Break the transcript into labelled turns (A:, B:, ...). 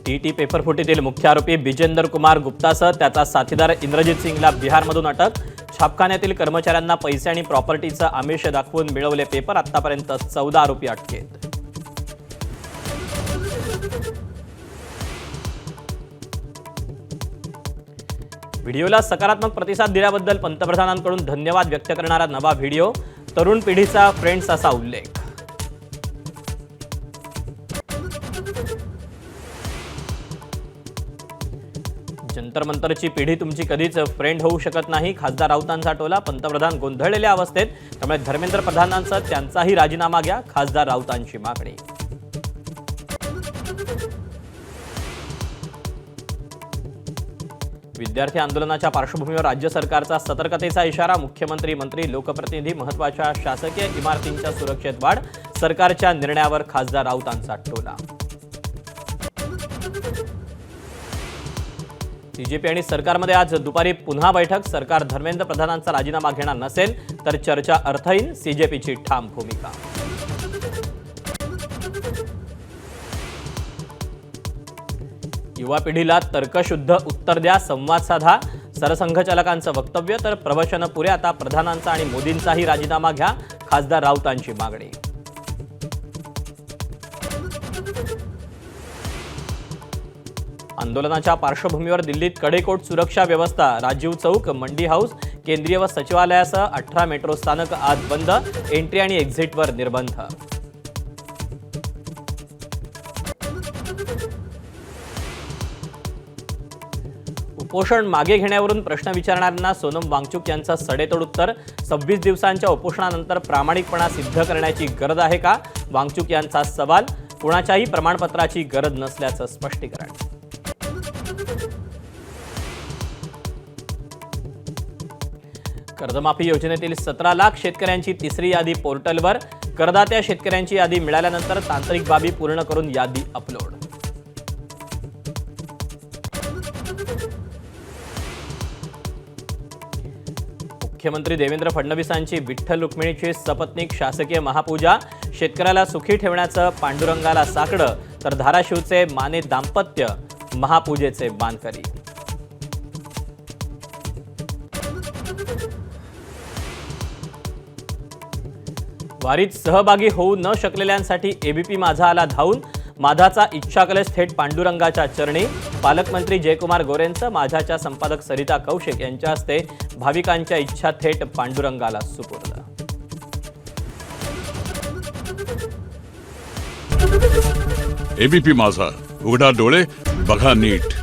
A: TET paper फुटीतील मुख्य आरोपी बिजेंदर कुमार गुप्तासह त्याचा साथीदार इंद्रजित सिंगला बिहारमधून अटक। छापखान्यातील कर्मचाऱ्यांना पैसे आणि प्रॉपर्टीचं आमिष दाखवून मिळवले पेपर। आतापर्यंत 14 आरोपी अटकेत। व्हिडिओला सकारात्मक प्रतिसाद दिल्याबद्दल पंतप्रधानांकडून धन्यवाद व्यक्त करणारा नवा व्हिडिओ। तरुण पिढीचा फ्रेंड्स असा उल्लेख। जंतर मंतरची पिढी तुमची कधीच फ्रेंड होऊ शकत नाही। खासदार राऊतांचा टोला। पंतप्रधान गोंधळलेल्या अवस्थेत, त्यामुळे धर्मेंद्र प्रधानांचा त्यांचाही राजीनामा घ्या, खासदार राऊतांची मागणी। विद्यार्थी आंदोलनाच्या पार्श्वभूमीवर राज्य सरकारचा सतर्कतेचा इशारा। मुख्यमंत्री, मंत्री, लोकप्रतिनिधी, महत्त्वाच्या शासकीय इमारतींच्या सुरक्षेत वाढ। सरकारच्या निर्णयावर खासदार राऊतांचा टोला। बीजेपी आणि सरकारमध्ये आज दुपारी पुन्हा बैठक। सरकार धर्मेंद्र प्रधानांचा राजीनामा घेणार नसेल तर चर्चा अर्थहीन, सीजेपीची ठाम भूमिका। युवा पिढीला तर्कशुद्ध उत्तर द्या, संवाद साधा। सरसंघचालकांचं वक्तव्य तर प्रवचन पुरे। आता प्रधानांचा आणि मोदींचाही राजीनामा घ्या, खासदार राऊतांची मागणी। आंदोलनाच्या पार्श्वभूमीवर दिल्लीत कडेकोट सुरक्षा व्यवस्था। राजीव चौक, मंडी हाऊस, केंद्रीय व सचिवालयासह 18 मेट्रो स्थानक आज बंद। एंट्री आणि एक्झिटवर निर्बंध। उपोषण मागे घेण्यावरून प्रश्न विचारणाऱ्यांना सोनम वांगचुक यांचं सडेतोड उत्तर। 26 दिवसांच्या उपोषणानंतर प्रामाणिकपणा सिद्ध करण्याची गरज आहे का? वांगचुक यांचा सवाल। कुणाच्याही प्रमाणपत्राची गरज नसल्याचं स्पष्टीकरण। कर्जमाफी योजनेतील 17 लाख शेतकऱ्यांची तिसरी यादी पोर्टलवर। करदात्या शेतकऱ्यांची यादी मिळाल्यानंतर तांत्रिक बाबी पूर्ण करून यादी अपलोड। मुख्यमंत्री देवेंद्र फडणवीसांची विठ्ठल रुक्मिणीची सपत्नीक शासकीय महापूजा। शेतकऱ्याला सुखी ठेवण्याचं पांडुरंगाला साकडं तर धाराशिवचे माने दाम्पत्य महापूजेचे मानकरी। वारीत सहभागी होऊ न शकलेल्यांसाठी एबीपी माझा आला धावून। माझाचा इच्छाकलश थेट पांडुरंगाच्या चरणी। पालकमंत्री जयकुमार गोरेंचं माझाच्या संपादक सरिता कौशिक यांच्या हस्ते भाविकांच्या इच्छा थेट पांडुरंगाला सुपूर्द।
B: एबीपी माझा, उघडा डोळे बघा नीट।